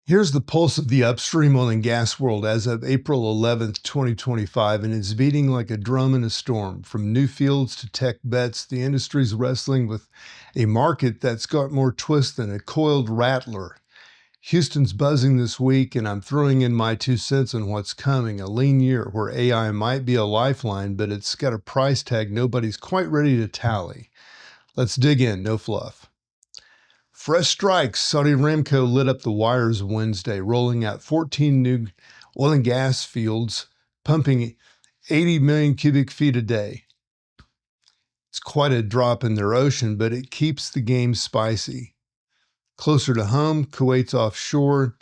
Here's the pulse of the upstream oil and gas world as of April 11th, 2025, and it's beating like a drum in a storm. From new fields to tech bets, the industry's wrestling with a market that's got more twist than a coiled rattler. Houston's buzzing this week, and I'm throwing in my 2 cents on what's coming, a lean year where AI might be a lifeline, but it's got a price tag nobody's quite ready to tally. Let's dig in, no fluff. Fresh strikes. Saudi Aramco lit up the wires Wednesday, rolling out 14 new oil and gas fields, pumping 80 million cubic feet a day. It's quite a drop in their ocean, but it keeps the game spicy. Closer to home, Kuwait's offshore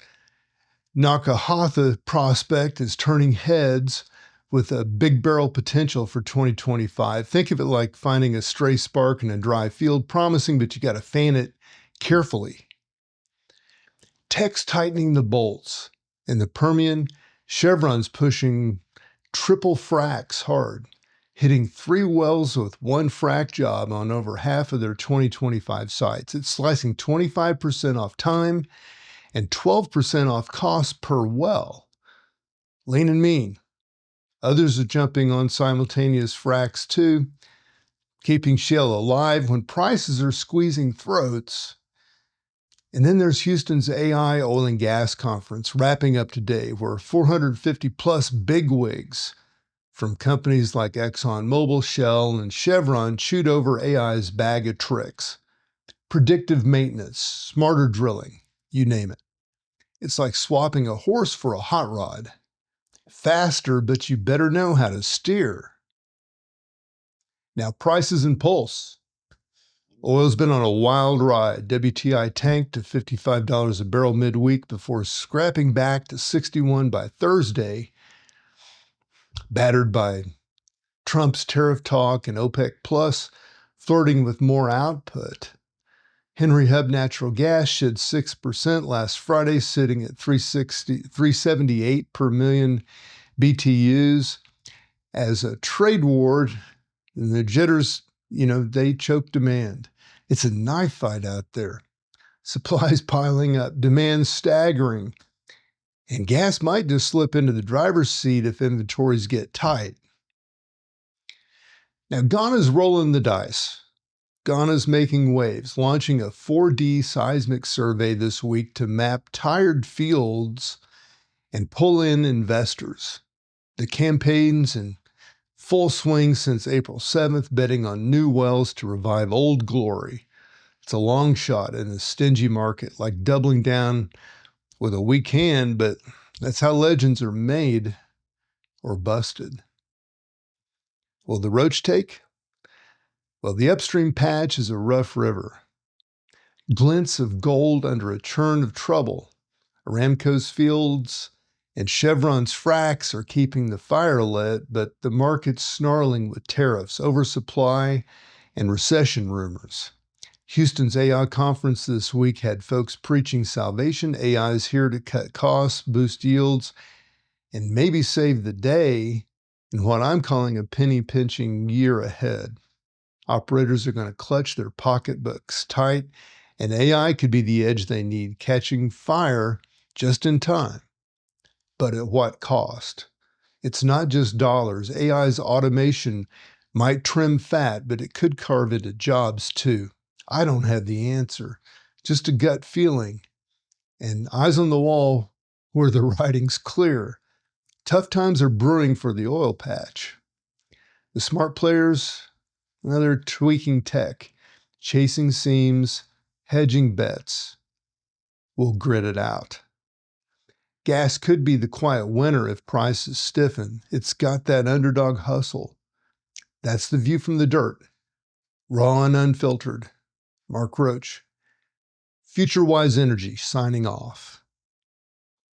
Nakahatha prospect is turning heads with a big barrel potential for 2025. Think of it like finding a stray spark in a dry field, promising, but you got to fan it carefully. Tech's tightening the bolts. In the Permian, Chevron's pushing triple-fracs hard, hitting 3 wells with 1 frac job on over half of their 2025 sites. It's slicing 25% off time and 12% off cost per well. Lean and mean. Others are jumping on simultaneous fracs too, keeping shale alive when prices are squeezing throats. And then there's Houston's AI Oil and Gas Conference wrapping up today, where 450 plus bigwigs from companies like ExxonMobil, Shell, and Chevron chewed over AI's bag of tricks. Predictive maintenance, smarter drilling, you name it. It's like swapping a horse for a hot rod. Faster, but you better know how to steer. Now, prices and pulse. Oil's been on a wild ride. WTI tanked to $55 a barrel midweek before scrapping back to $61 by Thursday, battered by Trump's tariff talk and OPEC Plus flirting with more output. Henry Hub natural gas shed 6% last Friday, sitting at $378 per million BTUs. As a trade war and the jitters, they choke demand. It's a knife fight out there. Supplies piling up, demand staggering, and gas might just slip into the driver's seat if inventories get tight. Now, Ghana's rolling the dice. Ghana's making waves, launching a 4D seismic survey this week to map tired fields and pull in investors. The campaign's in full swing since April 7th, betting on new wells to revive old glory. It's a long shot in a stingy market, like doubling down with a weak hand, but that's how legends are made or busted. Will the Roach take? Well, the upstream patch is a rough river. Glints of gold under a churn of trouble. Aramco's fields and Chevron's fracs are keeping the fire lit, but the market's snarling with tariffs, oversupply, and recession rumors. Houston's AI conference this week had folks preaching salvation. AI is here to cut costs, boost yields, and maybe save the day in what I'm calling a penny-pinching year ahead. Operators are going to clutch their pocketbooks tight, and AI could be the edge they need, catching fire just in time. But at what cost? It's not just dollars. AI's automation might trim fat, but it could carve into jobs too. I don't have the answer, just a gut feeling and eyes on the wall where the writing's clear. Tough times are brewing for the oil patch. The smart players, they're tweaking tech, chasing seams, hedging bets. We'll grit it out. Gas could be the quiet winner if prices stiffen. It's got that underdog hustle. That's the view from the dirt, raw and unfiltered. Mark Roach, FutureWise Energy, signing off.